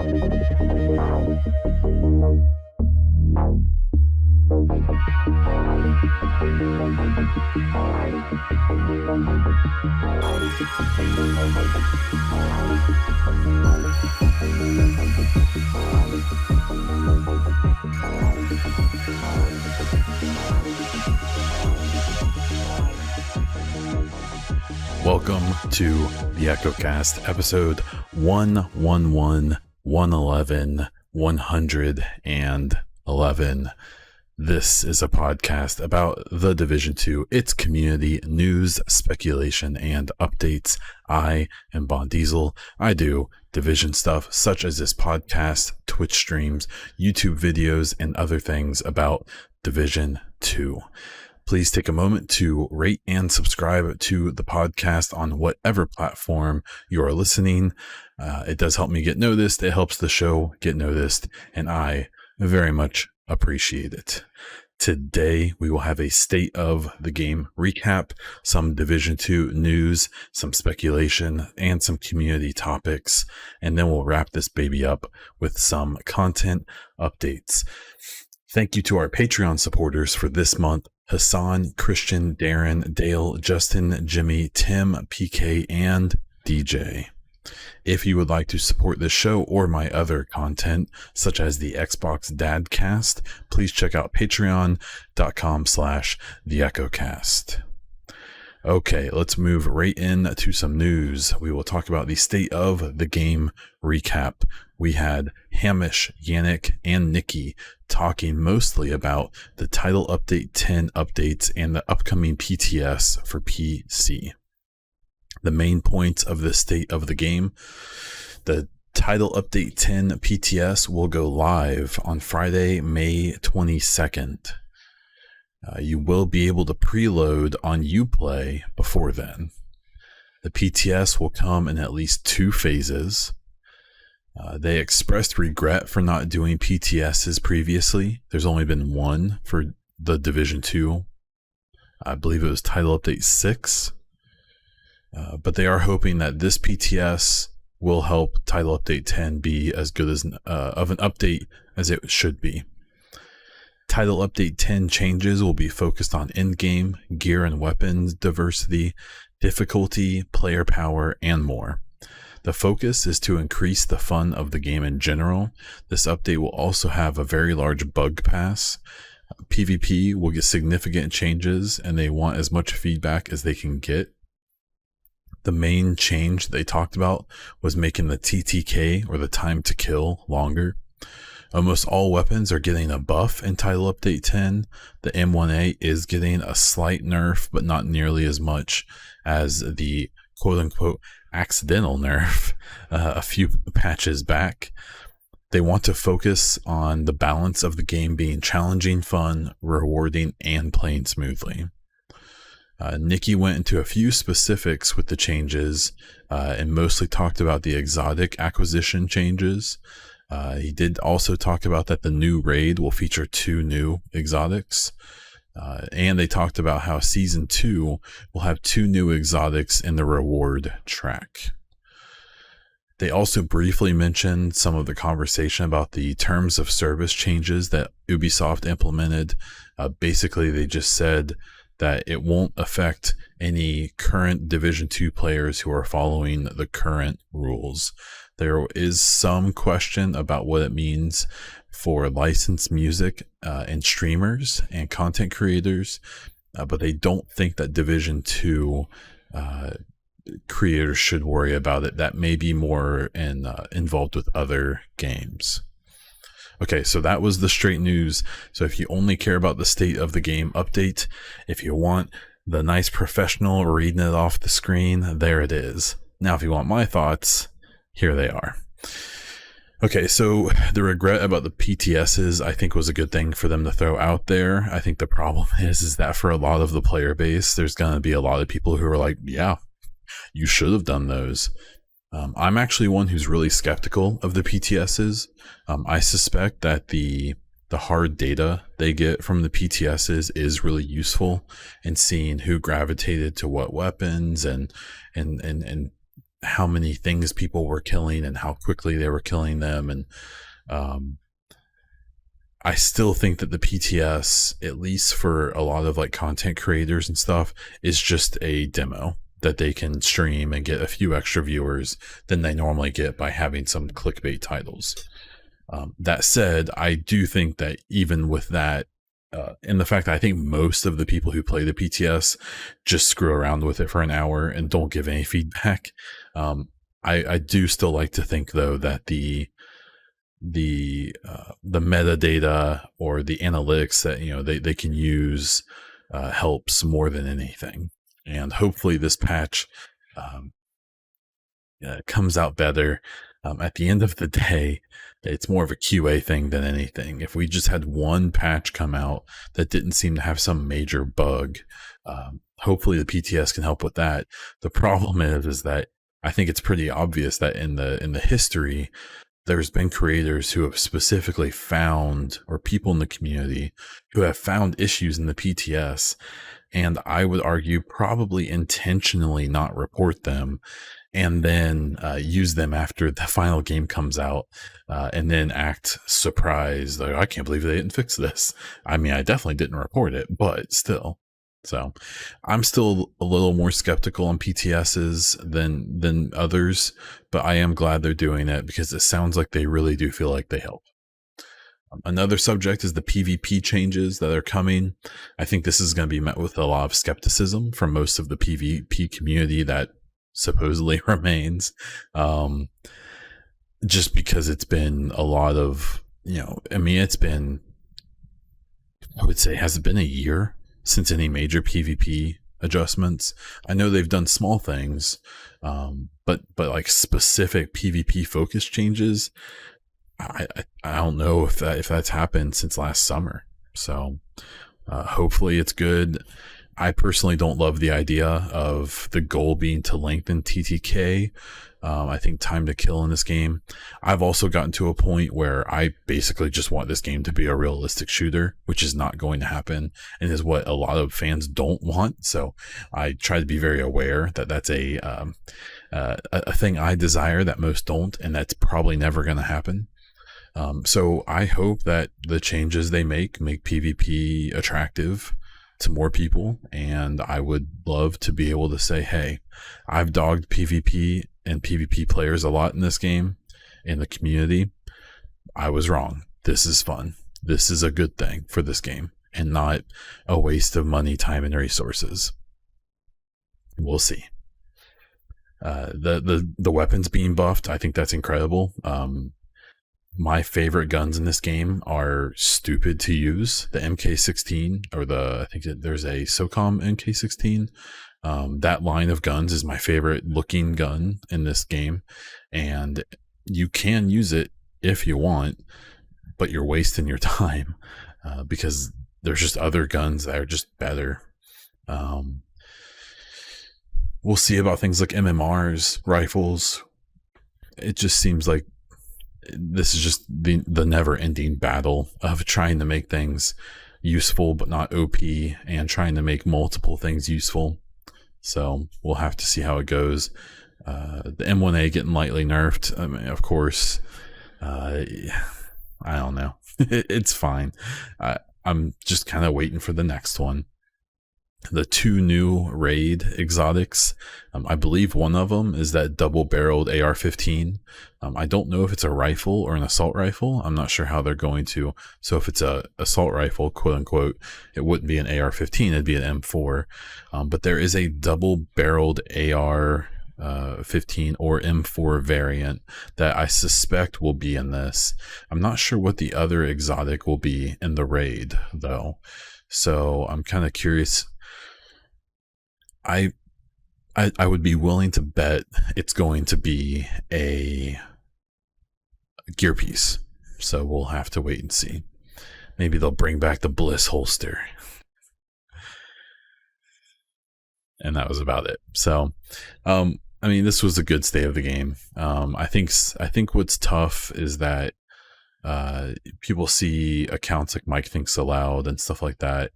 Welcome to the EchoCast, episode 111, 111, 111. This is a podcast about the Division 2, its community, news, speculation, and updates. I am Bon Diesel. I do Division stuff such as this podcast, Twitch streams, YouTube videos, and other things about Division 2. Please take a moment to rate and subscribe to the podcast on whatever platform you are listening. It does help me get noticed. It helps the show get noticed, and I very much appreciate it. Today, we will have a state of the game recap, some Division 2 news, some speculation, and some community topics, and then we'll wrap this baby up with some content updates. Thank you to our Patreon supporters for this month: Hassan, Christian, Darren, Dale, Justin, Jimmy, Tim, PK, and DJ. If you would like to support this show or my other content, such as the Xbox Dadcast, please check out patreon.com/theechocast. Okay, let's move right into some news. We will talk about the state of the game recap. We had Hamish, Yannick, and Nikki talking mostly about the Title Update 10 updates and the upcoming PTS for PC. The main points of the state of the game: the Title Update 10 PTS will go live on Friday, May 22nd. You will be able to preload on Uplay before then. The PTS will come in at least 2 phases. They expressed regret for not doing PTSs previously. There's only been one for the Division 2. I believe it was Title Update 6. But they are hoping that this PTS will help Title Update 10 be as good as of an update as it should be. Title Update 10 changes will be focused on in-game, gear and weapons, diversity, difficulty, player power, and more. The focus is to increase the fun of the game in general. This update will also have a very large bug pass. PvP will get significant changes, and they want as much feedback as they can get. The main change they talked about was making the TTK, or the time to kill, longer. Almost all weapons are getting a buff in Title Update 10. The M1A is getting a slight nerf, but not nearly as much as the quote-unquote accidental nerf a few patches back. They want to focus on the balance of the game being challenging, fun, rewarding, and playing smoothly. Nikki went into a few specifics with the changes and mostly talked about the exotic acquisition changes. He did also talk about that the new raid will feature 2 new exotics. And they talked about how Season 2 will have 2 new exotics in the reward track. They also briefly mentioned some of the conversation about the terms of service changes that Ubisoft implemented. Basically, they just said that it won't affect any current Division 2 players who are following the current rules. There is some question about what it means for licensed music and streamers and content creators, but they don't think that Division 2 creators should worry about it. That may be more involved with other games. Okay, so that was the straight news. So if you only care about the state of the game update, if you want the nice professional reading it off the screen, there it is. Now, if you want my thoughts, here they are. Okay, so the regret about the PTSs, I think, was a good thing for them to throw out there. I think the problem is that for a lot of the player base, there's going to be a lot of people who are like, yeah, you should have done those. I'm actually one who's really skeptical of the PTSs. I suspect that the hard data they get from the PTSs is really useful in seeing who gravitated to what weapons and how many things people were killing and how quickly they were killing them. And I still think that the PTS, at least for a lot of like content creators and stuff, is just a demo that they can stream and get a few extra viewers than they normally get by having some clickbait titles. That said, I do think that even with that, and the fact that I think most of the people who play the PTS just screw around with it for an hour and don't give any feedback, I do still like to think though that the metadata or the analytics that they can use helps more than anything. And hopefully this patch comes out better. At the end of the day, it's more of a QA thing than anything. If we just had one patch come out that didn't seem to have some major bug, hopefully the PTS can help with that. The problem is that I think it's pretty obvious that in the history, there's been creators who have specifically found, or people in the community who have found issues in the PTS, and I would argue probably intentionally not report them, and then use them after the final game comes out, and then act surprised, like, I can't believe they didn't fix this. I mean, I definitely didn't report it, but still. So I'm still a little more skeptical on PTSs than others, but I am glad they're doing it because it sounds like they really do feel like they help. Another subject is the PvP changes that are coming. I think this is going to be met with a lot of skepticism from most of the PvP community that supposedly remains, just because it's been a lot of, it's been, I would say, has it been a year since any major PvP adjustments? I know they've done small things, but like specific PvP focus changes, I don't know if that's happened since last summer. So hopefully it's good. I personally don't love the idea of the goal being to lengthen TTK. I think time to kill in this game. I've also gotten to a point where I basically just want this game to be a realistic shooter, which is not going to happen and is what a lot of fans don't want. So I try to be very aware that that's a thing I desire that most don't, and that's probably never going to happen. So I hope that the changes they make PvP attractive to more people, and I would love to be able to say, hey, I've dogged PvP and PvP players a lot in this game, in the community. I was wrong. This is fun. This is a good thing for this game and not a waste of money, time, and resources. We'll see. The weapons being buffed, I think that's incredible. My favorite guns in this game are stupid to use. The MK16, or I think there's a SOCOM MK16. That line of guns is my favorite looking gun in this game, and you can use it if you want, but you're wasting your time because there's just other guns that are just better. We'll see about things like MMRs, rifles. It just seems like this is just the never-ending battle of trying to make things useful but not OP, and trying to make multiple things useful. So we'll have to see how it goes. The M1A getting lightly nerfed, I mean, of course. I don't know. It's fine. I'm just kind of waiting for the next one. The two new raid exotics, I believe one of them is that double-barreled AR-15. I don't know if it's a rifle or an assault rifle. I'm not sure how they're going to. So if it's a assault rifle, quote unquote, it wouldn't be an AR-15, it'd be an M4. But there is a double-barreled AR-15 or M4 variant that I suspect will be in this. I'm not sure what the other exotic will be in the raid though. So I'm kind of curious. I would be willing to bet it's going to be a gear piece. So we'll have to wait and see. Maybe they'll bring back the Bliss holster. And that was about it. So, I mean, this was a good state of the game. I think what's tough is that people see accounts like Mike Thinks Aloud and stuff like that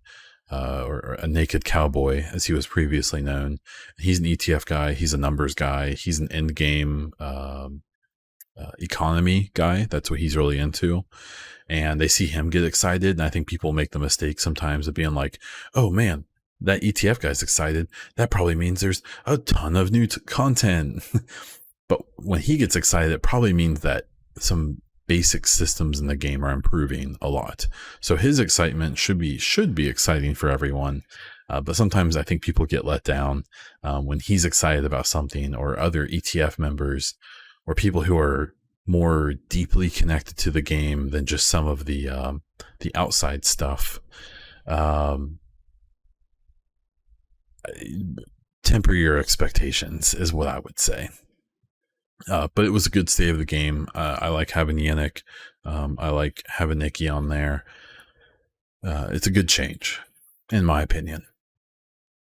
or a naked cowboy, as he was previously known. He's an ETF guy. He's a numbers guy. He's an end game economy guy. That's what he's really into. And they see him get excited. And I think people make the mistake sometimes of being like, oh man, that ETF guy's excited. That probably means there's a ton of new content. But when he gets excited, it probably means that some basic systems in the game are improving a lot. So his excitement should be exciting for everyone. But sometimes I think people get let down when he's excited about something, or other ETF members or people who are more deeply connected to the game than just some of the outside stuff. Temper your expectations is what I would say. But it was a good state of the game. I like having Yannick. I like having Nikki on there. It's a good change, in my opinion.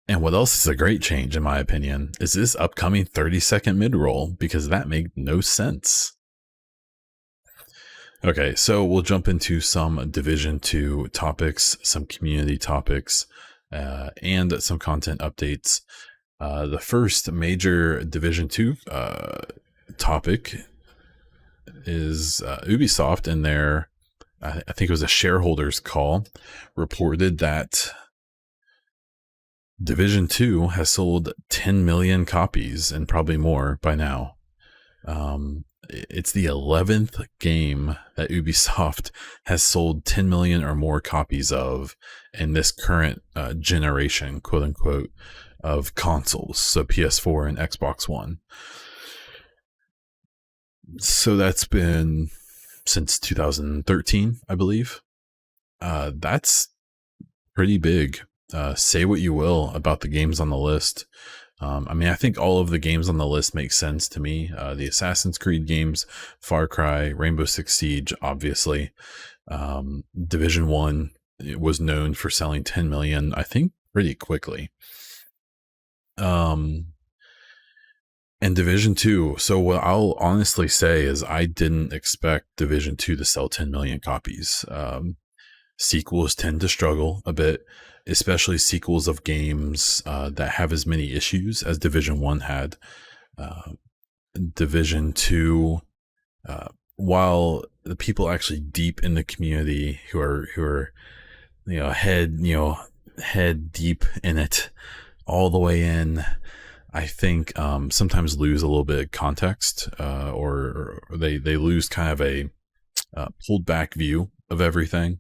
And what else is a great change, in my opinion, is this upcoming 30-second mid-roll, because that made no sense. Okay, so we'll jump into some Division 2 topics, some community topics, and some content updates. The first major Division 2 topic is Ubisoft in their, I think it was a shareholders call, reported that Division 2 has sold 10 million copies, and probably more by now. It's the 11th game that Ubisoft has sold 10 million or more copies of in this current generation, quote unquote, of consoles, so PS4 and Xbox One. So that's been since 2013, I believe. That's pretty big. Say what you will about the games on the list. I mean, I think all of the games on the list make sense to me. The Assassin's Creed games, Far Cry, Rainbow Six Siege, obviously. Division 1 was known for selling 10 million, I think, pretty quickly. And Division 2, so what I'll honestly say is I didn't expect Division 2 to sell 10 million copies. Sequels tend to struggle a bit, especially sequels of games that have as many issues as Division 1 had. Division 2, while the people actually deep in the community who are head deep in it all the way in, I think sometimes lose a little bit of context, or they lose kind of a pulled back view of everything.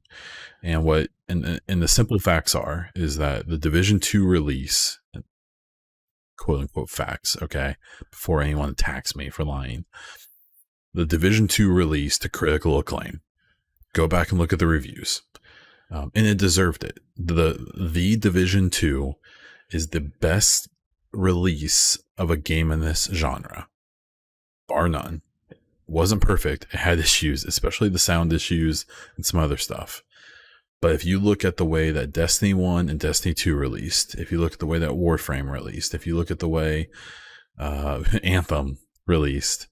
And what and the simple facts is that the Division 2 release, quote unquote facts, okay, before anyone attacks me for lying, the Division 2 release to critical acclaim. Go back and look at the reviews, and it deserved it. The Division 2 is the best release of a game in this genre, bar none. It wasn't perfect. It had issues, especially the sound issues and some other stuff. But if you look at the way that Destiny 1 and Destiny 2 released, if you look at the way that Warframe released, if you look at the way Anthem released,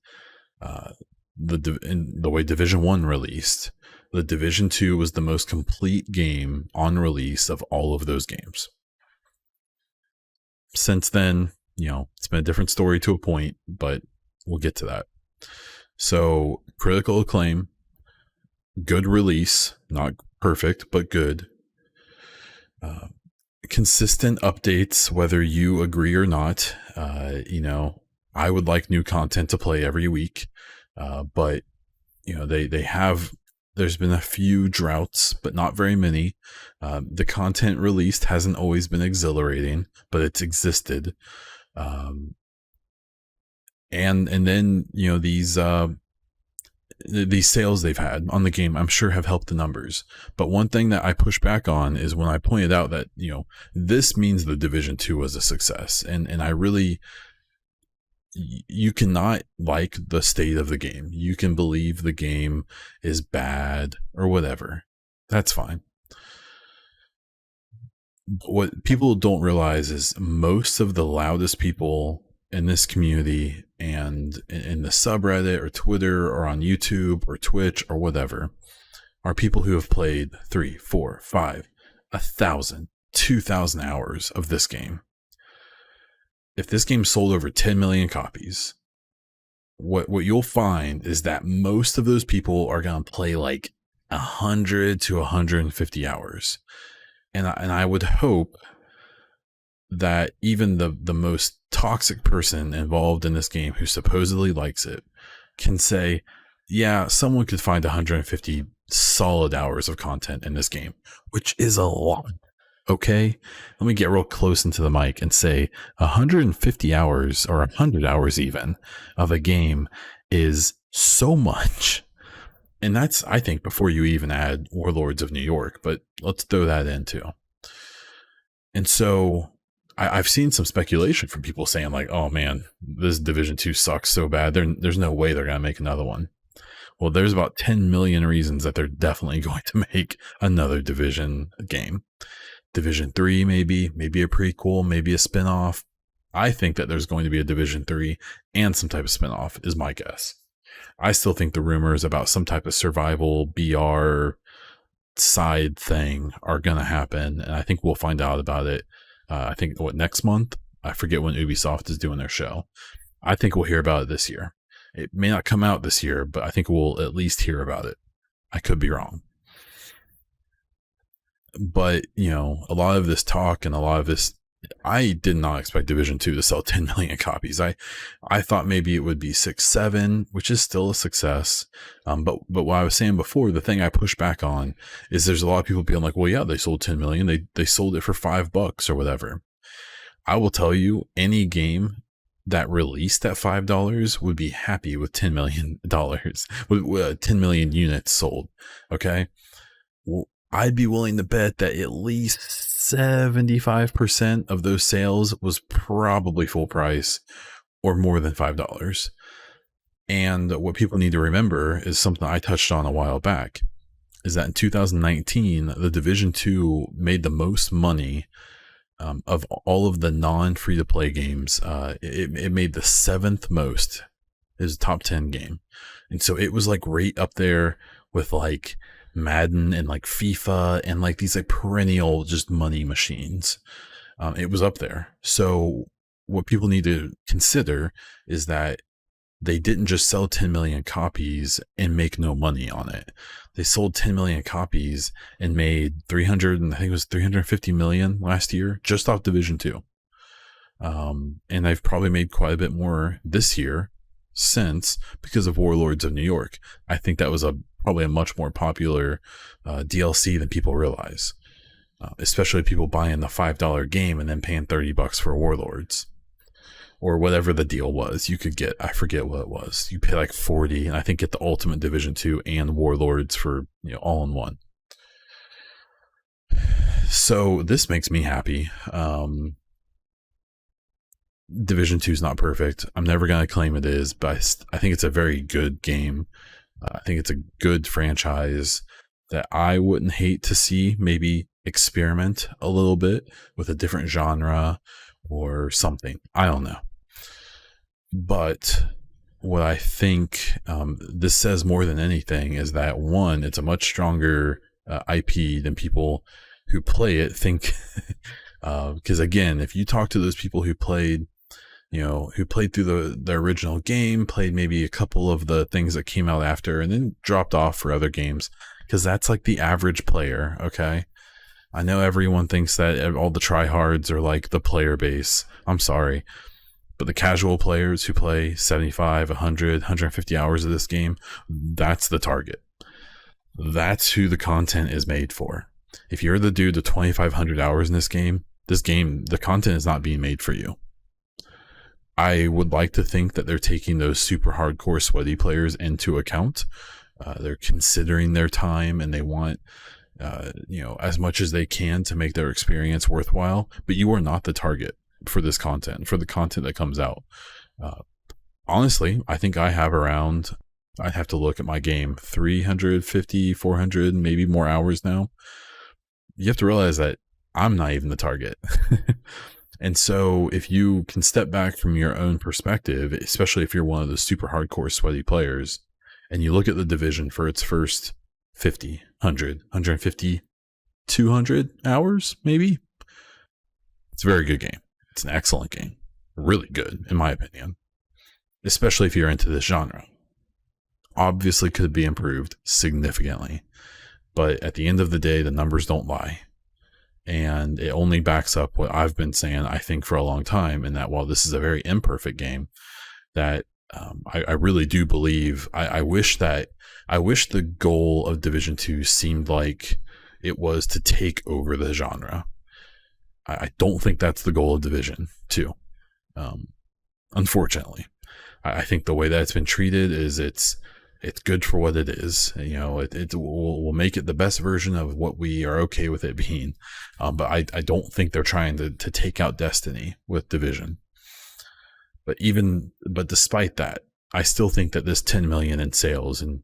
the way Division 1 released, the Division 2 was the most complete game on release of all of those games. Since then, it's been a different story to a point, but we'll get to that. So, critical acclaim, good release, not perfect, but good. Consistent updates, whether you agree or not. I would like new content to play every week, but they have. There's been a few droughts, but not very many. The content released hasn't always been exhilarating, but it's existed. And then these sales they've had on the game, I'm sure have helped the numbers. But one thing that I push back on is when I pointed out that this means the Division 2 was a success, and I really. You cannot like the state of the game. You can believe the game is bad or whatever. That's fine. But what people don't realize is most of the loudest people in this community and in the subreddit or Twitter or on YouTube or Twitch or whatever are people who have played 3, 4, 5, 1,000, 2,000 hours of this game. If this game sold over 10 million copies, what you'll find is that most of those people are going to play like 100 to 150 hours. And I would hope that even the most toxic person involved in this game who supposedly likes it can say, yeah, someone could find 150 solid hours of content in this game, which is a lot. Okay, let me get real close into the mic and say 150 hours or 100 hours even of a game is so much. And that's, I think, before you even add Warlords of New York, but let's throw that in too. And so I've seen some speculation from people saying like, oh man, this Division 2 sucks so bad. There's no way they're going to make another one. Well, there's about 10 million reasons that they're definitely going to make another Division game. Division 3, maybe a prequel, maybe a spinoff. I think that there's going to be a Division 3 and some type of spinoff is my guess. I still think the rumors about some type of survival BR side thing are going to happen. And I think we'll find out about it. I think next month? I forget when Ubisoft is doing their show. I think we'll hear about it this year. It may not come out this year, but I think we'll at least hear about it. I could be wrong. But, a lot of this talk and a lot of this, I did not expect Division 2 to sell 10 million copies. I thought maybe it would be 6, 7, which is still a success. But what I was saying before, the thing I push back on is there's a lot of people being like, well, yeah, they sold 10 million. They sold it for $5 or whatever. I will tell you, any game that released at $5 would be happy with $10 million, with 10 million units sold. Okay. Well, I'd be willing to bet that at least 75% of those sales was probably full price or more than $5. And what people need to remember is something I touched on a while back, is that in 2019, the Division 2 made the most money of all of the non-free-to-play games. It made the 7th most. It was a top 10 game. And so it was like right up there with like Madden and like FIFA and like these like perennial just money machines. It was up there. So what people need to consider is that they didn't just sell 10 million copies and make no money on it. They sold 10 million copies and made 350 million last year just off Division 2. And they've probably made quite a bit more this year since, because of Warlords of New York. I think that was probably a much more popular DLC than people realize, especially people buying the $5 game and then paying $30 for Warlords or whatever the deal was. You could get, I forget what it was. You pay like 40 and I think get the Ultimate Division 2 and Warlords for, all in one. So this makes me happy. Division 2 is not perfect. I'm never going to claim it is, but I think it's a very good game. I think it's a good franchise that I wouldn't hate to see maybe experiment a little bit with a different genre or something. I don't know. But what I think this says more than anything is that, one, it's a much stronger IP than people who play it think. Because again, if you talk to those people who played through the original game, played maybe a couple of the things that came out after, and then dropped off for other games, because that's like the average player, okay? I know everyone thinks that all the tryhards are like the player base. I'm sorry. But the casual players who play 75, 100, 150 hours of this game, that's the target. That's who the content is made for. If you're the dude with 2,500 hours in this game, the content is not being made for you. I would like to think that they're taking those super hardcore sweaty players into account. They're considering their time and they want, as much as they can to make their experience worthwhile. But you are not the target for this content, for the content that comes out. Honestly, I think I have around, I'd have to look at my game, 350, 400, maybe more hours now. You have to realize that I'm not even the target. And so if you can step back from your own perspective, especially if you're one of the super hardcore sweaty players, and you look at the Division for its first 50, 100, 150, 200 hours, maybe, It's a very good game. It's an excellent game. Really good, in my opinion, especially if you're into this genre. Obviously could be improved significantly, but at the end of the day, the numbers don't lie. And it only backs up what I've been saying, I think, for a long time, in that while this is a very imperfect game, that I really do believe, I wish the goal of Division 2 seemed like it was to take over the genre. I don't think that's the goal of Division 2. Unfortunately, I think the way that it's been treated is it's good for what it is. You know, we'll make it the best version of what we are okay with it being. But I don't think they're trying to take out Destiny with Division. But despite that, I still think that this 10 million in sales, and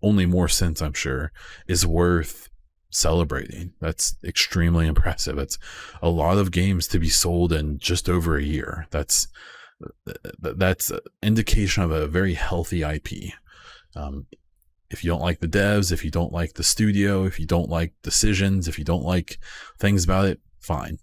only more since, I'm sure, is worth celebrating. That's extremely impressive. It's a lot of games to be sold in just over a year. That's an indication of a very healthy IP. If you don't like the devs, if you don't like the studio, if you don't like decisions, if you don't like things about it, fine.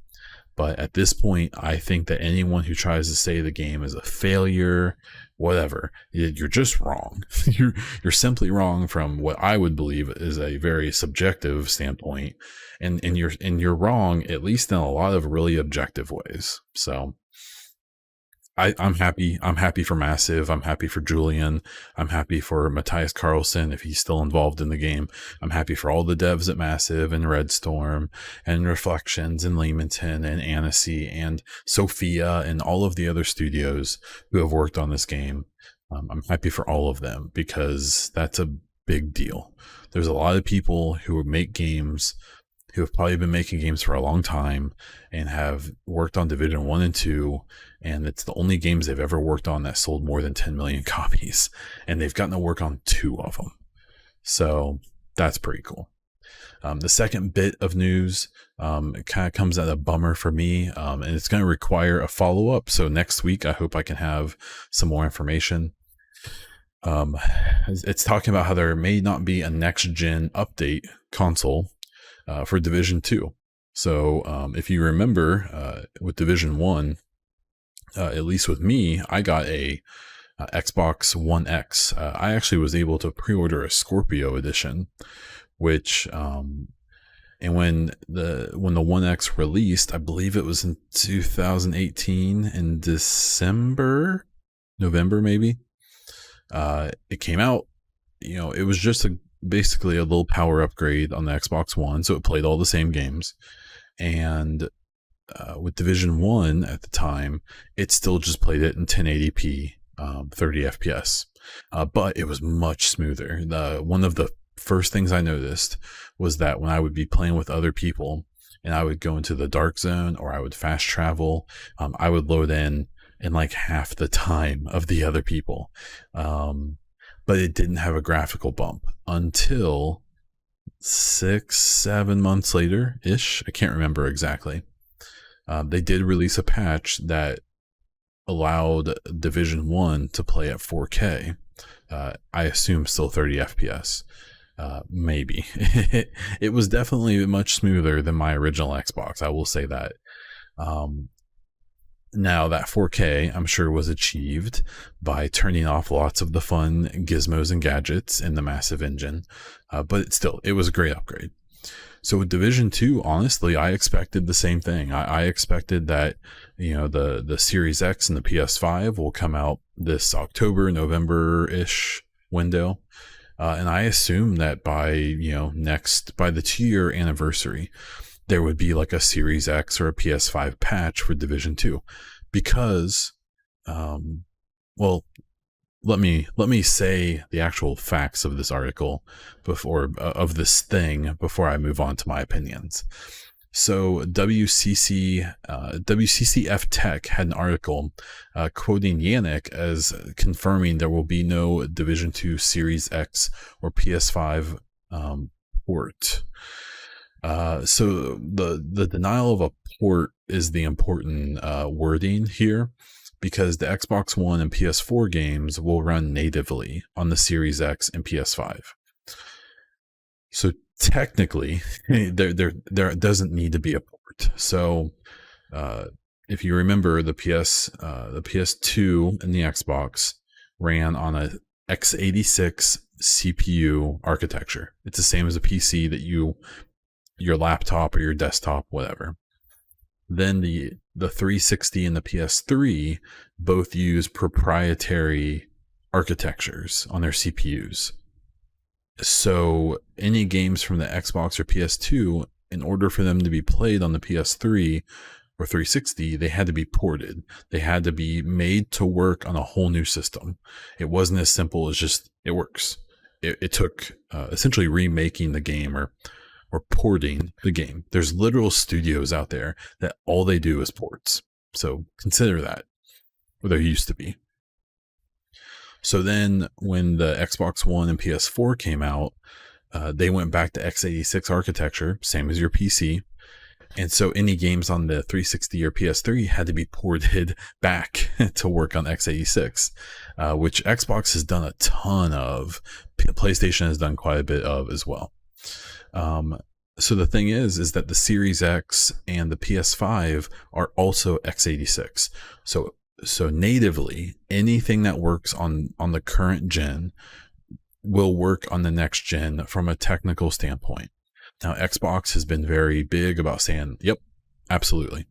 But at this point, I think that anyone who tries to say the game is a failure, whatever, you're just wrong. You're simply wrong from what I would believe is a very subjective standpoint, and you're wrong at least in a lot of really objective ways. So I'm happy. I'm happy for Massive. I'm happy for Julian. I'm happy for Matthias Carlson if he's still involved in the game. I'm happy for all the devs at Massive and Red Storm and Reflections and Leamington and Annecy and Sophia and all of the other studios who have worked on this game. I'm happy for all of them because that's a big deal. There's a lot of people who make games who have probably been making games for a long time and have worked on Division 1 and 2, and it's the only games they've ever worked on that sold more than 10 million copies, and they've gotten to work on 2 of them. So that's pretty cool. The second bit of news, it kind of comes at a bummer for me, and it's going to require a follow-up. So next week, I hope I can have some more information. It's talking about how there may not be a next-gen update console for Division 2. So if you remember, with Division 1, at least with me, I got a Xbox One X. I actually was able to pre-order a Scorpio edition, which and when the One X released, I believe it was in 2018 in November maybe. It came out, it was just basically a little power upgrade on the Xbox One, so it played all the same games. And with Division 1 at the time, it still just played it in 1080p, 30 FPS. But it was much smoother. One of the first things I noticed was that when I would be playing with other people and I would go into the dark zone or I would fast travel, I would load in like half the time of the other people. But it didn't have a graphical bump until 6-7 months later ish. I can't remember exactly. They did release a patch that allowed Division 1 to play at 4K. I assume still 30 FPS. Maybe. It was definitely much smoother than my original Xbox. I will say that. Now that 4K, I'm sure, was achieved by turning off lots of the fun gizmos and gadgets in the Massive engine. But it was a great upgrade. So with Division 2, honestly, I expected the same thing. I expected that, the Series X and the PS5 will come out this October, November-ish window. And I assume that by the 2-year anniversary, there would be like a Series X or a PS5 patch for Division 2, because, let me say the actual facts of this article before I move on to my opinions. So WCCF Tech had an article quoting Yannick as confirming there will be no Division 2 Series X or PS5 port. So the denial of a port is the important wording here, because the Xbox One and PS4 games will run natively on the Series X and PS5. So technically, there doesn't need to be a port. So If you remember, the PS2 and the Xbox ran on a x86 CPU architecture. It's the same as a PC that your laptop or your desktop, whatever. Then the 360 and the PS3 both use proprietary architectures on their CPUs. So any games from the Xbox or PS2, in order for them to be played on the PS3 or 360, they had to be ported. They had to be made to work on a whole new system. It wasn't as simple as just, it works. It took essentially remaking the game or porting the game. There's literal studios out there that all they do is ports. So consider that, or there used to be. So then when the Xbox One and PS4 came out, they went back to x86 architecture, same as your PC. And so any games on the 360 or PS3 had to be ported back to work on x86, which Xbox has done a ton of. PlayStation has done quite a bit of as well. So the thing is that the Series X and the PS5 are also x86. So natively, anything that works on the current gen will work on the next gen from a technical standpoint. Now, Xbox has been very big about saying, yep, absolutely.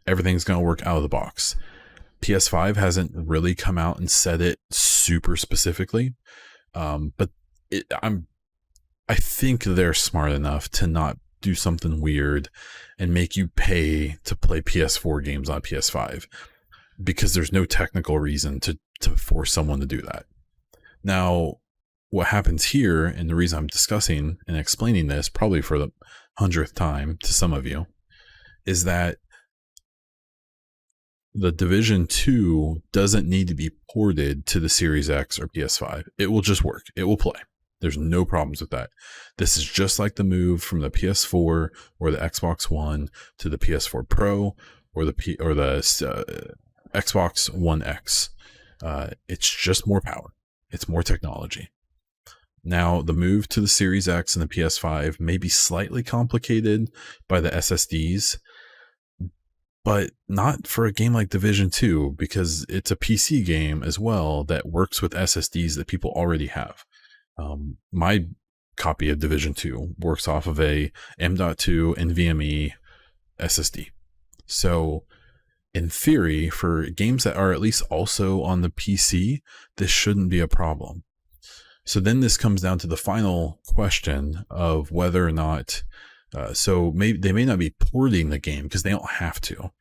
Everything's going to work out of the box. PS5 hasn't really come out and said it super specifically. But I think they're smart enough to not do something weird and make you pay to play PS4 games on PS5, because there's no technical reason to force someone to do that. Now, what happens here, and the reason I'm discussing and explaining this probably for the 100th time to some of you, is that the Division 2 doesn't need to be ported to the Series X or PS5. It will just work. It will play. There's no problems with that. This is just like the move from the PS4 or the Xbox One to the PS4 Pro or the Xbox One X. It's just more power. It's more technology. Now, the move to the Series X and the PS5 may be slightly complicated by the SSDs, but not for a game like Division 2, because it's a PC game as well that works with SSDs that people already have. My copy of Division 2 works off of a M.2 NVMe SSD. So in theory, for games that are at least also on the PC, this shouldn't be a problem. So then this comes down to the final question of whether or not, they may not be porting the game because they don't have to,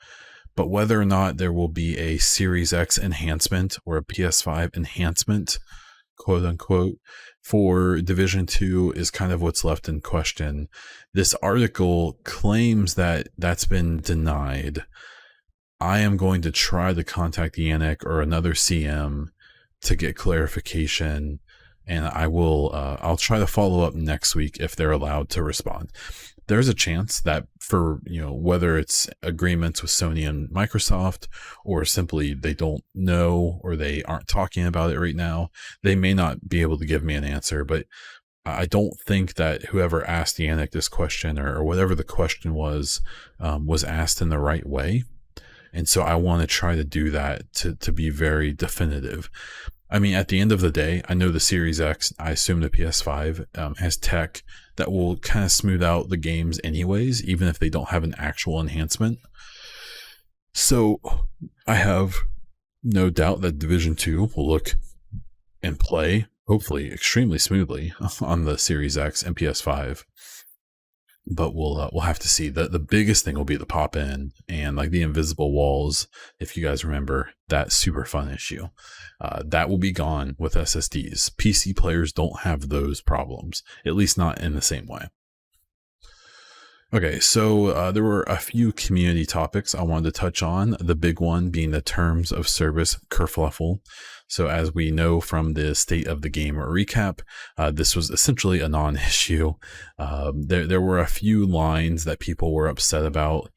but whether or not there will be a Series X enhancement or a PS5 enhancement, quote unquote, for Division 2 is kind of what's left in question. This article claims that that's been denied. I am going to try to contact Yannick or another CM to get clarification, and I'll try to follow up next week if they're allowed to respond. There's a chance that for, whether it's agreements with Sony and Microsoft, or simply they don't know, or they aren't talking about it right now, they may not be able to give me an answer. But I don't think that whoever asked Yannick this question, or whatever the question was asked in the right way. And so I want to try to do that to be very definitive. I mean, at the end of the day, I know the Series X, I assume the PS5 has tech that will kind of smooth out the games anyways, even if they don't have an actual enhancement. So I have no doubt that Division 2 will look and play, hopefully, extremely smoothly on the Series X and PS5. But we'll have to see. The biggest thing will be the pop-in and like the invisible walls. If you guys remember that super fun issue, that will be gone with SSDs. PC players don't have those problems, at least not in the same way. Okay, so there were a few community topics I wanted to touch on. The big one being the terms of service kerfluffle. So as we know from the State of the Game recap, this was essentially a non-issue. There were a few lines that people were upset about.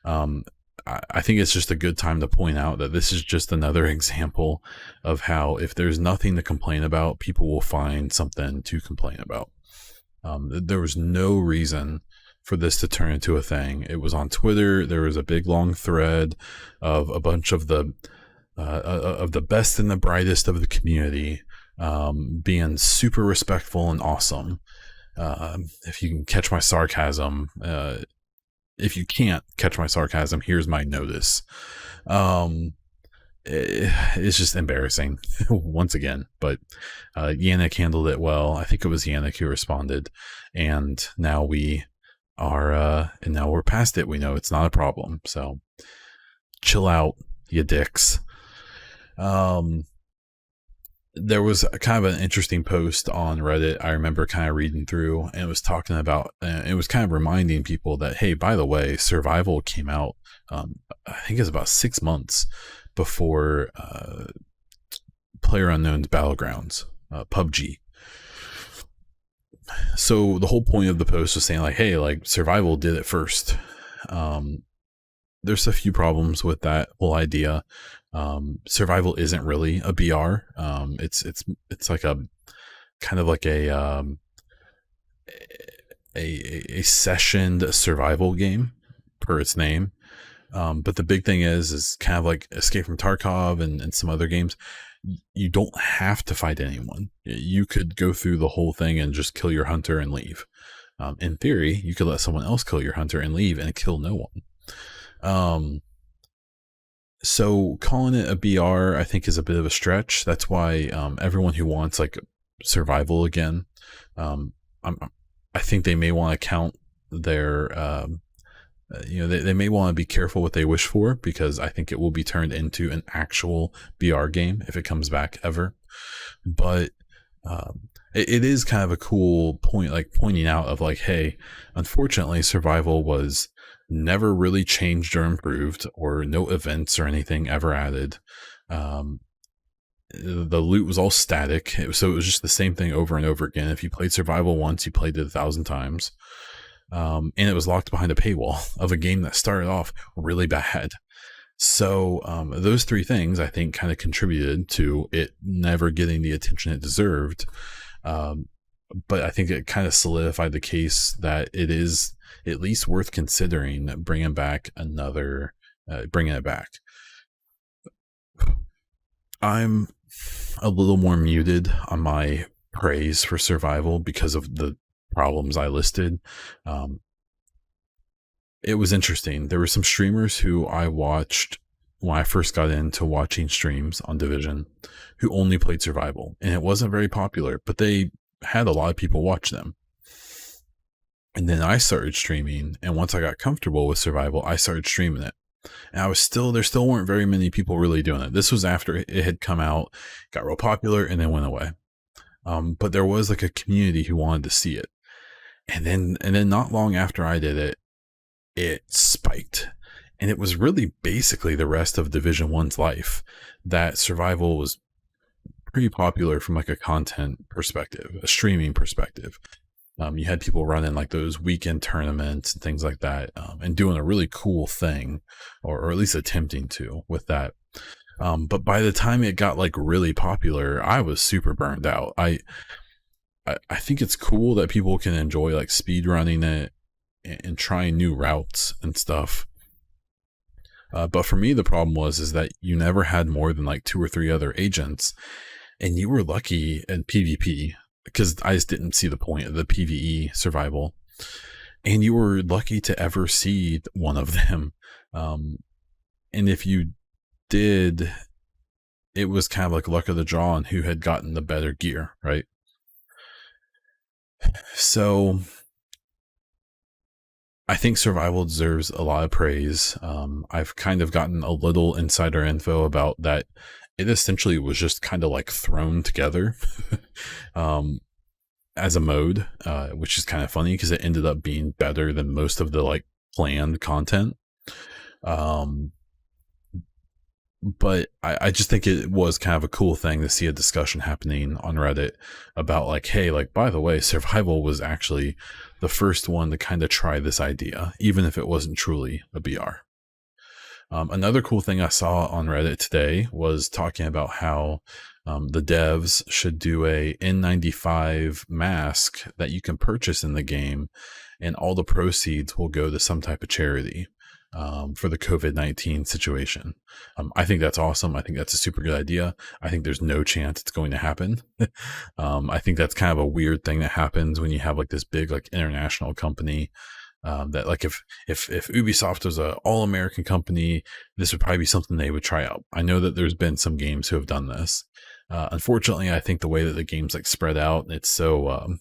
I think it's just a good time to point out that this is just another example of how if there's nothing to complain about, people will find something to complain about. There was no reason for this to turn into a thing. It was on Twitter. There was a big long thread of a bunch of the best and the brightest of the community being super respectful and awesome. If you can catch my sarcasm, if you can't catch my sarcasm, here's my notice. It's just embarrassing once again, but Yannick handled it well. I think it was Yannick who responded, and now we're past it. We know it's not a problem, so chill out, you dicks. There was kind of an interesting post on Reddit I remember kind of reading through, and it was talking about, it was kind of reminding people that, hey, by the way, Survival came out, I think it's about 6 months before PlayerUnknown's Battlegrounds, PUBG. So the whole point of the post was saying like, hey, like Survival did it first. There's a few problems with that whole idea. Survival isn't really a BR. It's like a kind of like a sessioned survival game per its name. But the big thing is kind of like Escape from Tarkov and some other games. You don't have to fight anyone. You could go through the whole thing and just kill your hunter and leave. In theory, you could let someone else kill your hunter and leave and kill no one. So calling it a BR, I think, is a bit of a stretch. That's why everyone who wants like survival again, I think they may want to count their, they may want to be careful what they wish for, because I think it will be turned into an actual BR game if it comes back ever. But it is kind of a cool point, like pointing out of like, hey, unfortunately, survival was never really changed or improved, or no events or anything ever added. The loot was all static, so it was just the same thing over and over again. If you played survival once, you played it 1,000 times, and it was locked behind a paywall of a game that started off really bad. So those three things, I think, kind of contributed to it never getting the attention it deserved. But I think it kind of solidified the case that it is at least worth considering bringing it back. I'm a little more muted on my praise for survival because of the problems I listed. It was interesting. There were some streamers who I watched when I first got into watching streams on Division who only played survival, and it wasn't very popular, but they had a lot of people watch them. And then I started streaming, and once I got comfortable with survival, I started streaming it. And there still weren't very many people really doing it. This was after it had come out, got real popular, and then went away. But there was like a community who wanted to see it. And then not long after I did it, it spiked. And it was really basically the rest of Division 1's life that survival was pretty popular from like a content perspective, a streaming perspective. You had people running like those weekend tournaments and things like that, and doing a really cool thing, or at least attempting to with that. But by the time it got like really popular, I was super burned out. I think it's cool that people can enjoy like speed running it and trying new routes and stuff. But for me, the problem is that you never had more than like 2 or 3 other agents, and you were lucky in PvP, because I just didn't see the point of the PvE survival, and you were lucky to ever see one of them. And if you did, it was kind of like luck of the draw on who had gotten the better gear, right? So I think survival deserves a lot of praise. I've kind of gotten a little insider info about that. It essentially was just kind of like thrown together as a mode, which is kind of funny because it ended up being better than most of the like planned content. But I just think it was kind of a cool thing to see a discussion happening on Reddit about like, hey, like, by the way, survival was actually the first one to kind of try this idea, even if it wasn't truly a BR. Another cool thing I saw on Reddit today was talking about how the devs should do a N95 mask that you can purchase in the game, and all the proceeds will go to some type of charity for the COVID-19 situation. I think that's awesome. I think that's a super good idea. I think there's no chance it's going to happen. I think that's kind of a weird thing that happens when you have like this big like international company. That like if Ubisoft was a all American company, this would probably be something they would try out. I know that there's been some games who have done this. Unfortunately, I think the way that the game's like spread out, it's so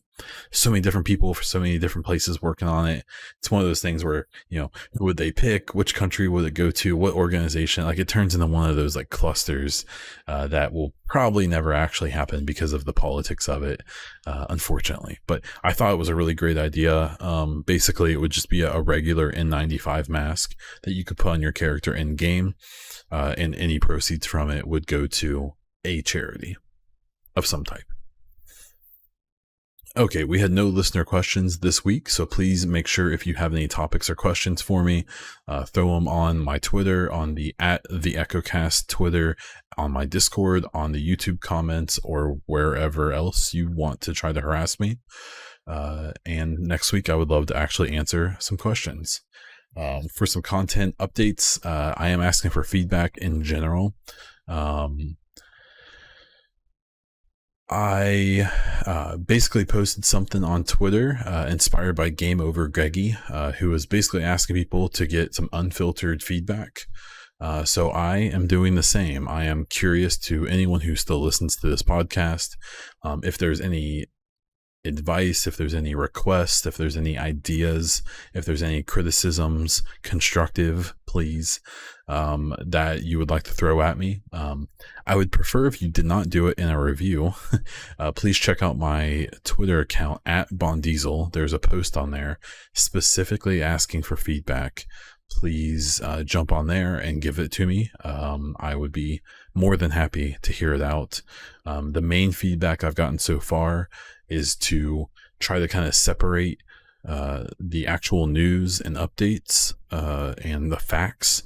many different people for so many different places working on it. It's one of those things where, who would they pick? Which country would it go to? What organization? Like it turns into one of those like clusters that will probably never actually happen because of the politics of it, unfortunately. But I thought it was a really great idea. Basically, it would just be a regular N95 mask that you could put on your character in game, and any proceeds from it would go to a charity of some type. Okay, we had no listener questions this week, so please make sure if you have any topics or questions for me, throw them on my Twitter, on the @theechocast Twitter, on my Discord, on the YouTube comments, or wherever else you want to try to harass me. And next week, I would love to actually answer some questions. For some content updates, I am asking for feedback in general. I basically posted something on Twitter inspired by Game Over Greggy, who was basically asking people to get some unfiltered feedback. So I am doing the same. I am curious to anyone who still listens to this podcast, if there's any advice, if there's any requests, if there's any ideas, if there's any criticisms, constructive, please, that you would like to throw at me. I would prefer if you did not do it in a review. Please check out my Twitter account @BonDiesel. There's a post on there specifically asking for feedback. Please jump on there and give it to me. I would be more than happy to hear it out. The main feedback I've gotten so far is to try to kind of separate the actual news and updates and the facts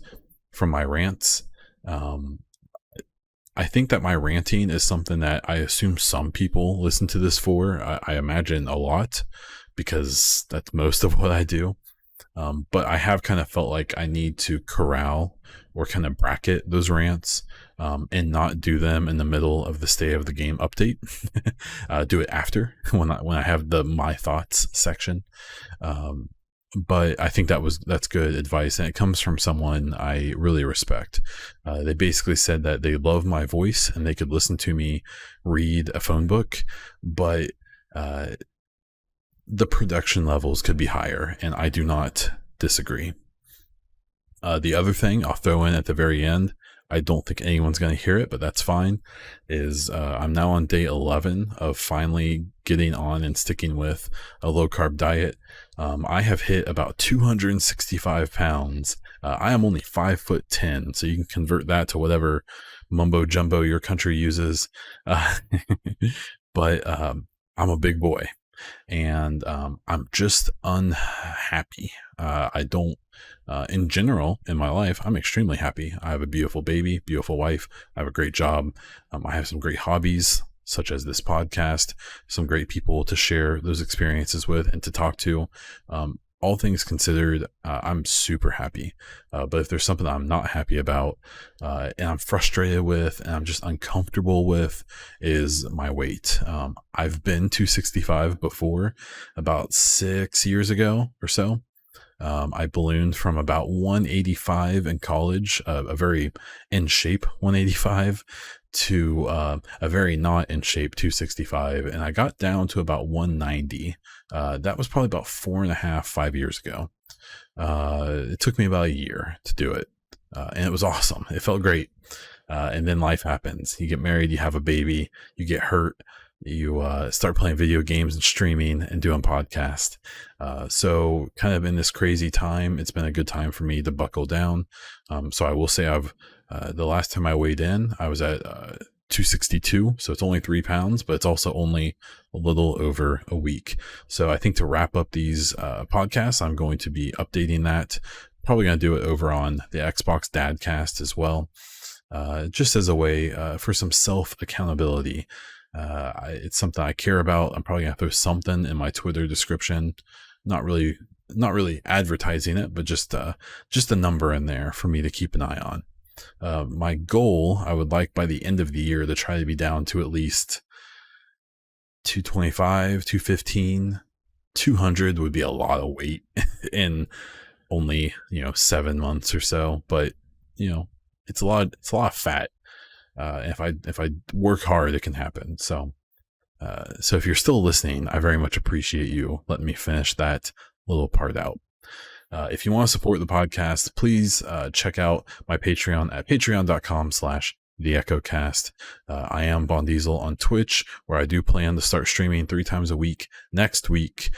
from my rants. I think that my ranting is something that I assume some people listen to this for. I imagine a lot, because that's most of what I do. But I have kind of felt like I need to corral or kind of bracket those rants, and not do them in the middle of the State of the Game update. Do it after when I have the My Thoughts section. But I think that's good advice, and it comes from someone I really respect. They basically said that they love my voice and they could listen to me read a phone book, but the production levels could be higher, and I do not disagree. The other thing I'll throw in at the very end, I don't think anyone's going to hear it, but that's fine, is I'm now on day 11 of finally getting on and sticking with a low carb diet. I have hit about 265 pounds. I am only 5'10", so you can convert that to whatever mumbo jumbo your country uses. But I'm a big boy, and I'm just unhappy. I don't, in general, in my life, I'm extremely happy. I have a beautiful baby, beautiful wife. I have a great job. I have some great hobbies, such as this podcast, some great people to share those experiences with and to talk to. All things considered, I'm super happy. But if there's something I'm not happy about, and I'm frustrated with, and I'm just uncomfortable with, is my weight. I've been 265 before, about 6 years ago or so. I ballooned from about 185 in college, a very in shape 185, to a very not in shape 265, and I got down to about 190. That was probably about 5 years ago. It took me about a year to do it, and it was awesome. It felt great. And then life happens. You get married, you have a baby, you get hurt, you start playing video games and streaming and doing podcasts. So kind of in this crazy time, it's been a good time for me to buckle down. So I will say the last time I weighed in, I was at 262. So it's only 3 pounds, but it's also only a little over a week. So I think to wrap up these podcasts, I'm going to be updating that probably going to do it over on the Xbox Dadcast as well, just as a way for some self accountability. It's something I care about. I'm probably going to throw something in my Twitter description. Not really advertising it, but just a number in there for me to keep an eye on. My goal, I would like by the end of the year to try to be down to at least 225, 215, 200 would be a lot of weight in only, 7 months or so, but it's a lot of fat. If I work hard, it can happen. So if you're still listening, I very much appreciate you letting me finish that little part out. If you want to support the podcast, please check out my Patreon at patreon.com/theechocast. I am Bon Diesel on Twitch, where I do plan to start streaming 3 times a week next week.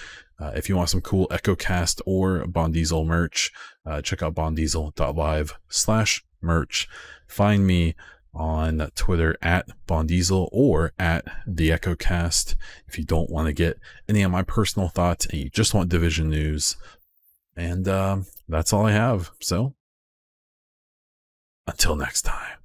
If you want some cool EchoCast or Bon Diesel merch, check out bondiesel.live/merch. Find me on Twitter at Bon Diesel or at the EchoCast if you don't want to get any of my personal thoughts and you just want Division news. And that's all I have. So until next time.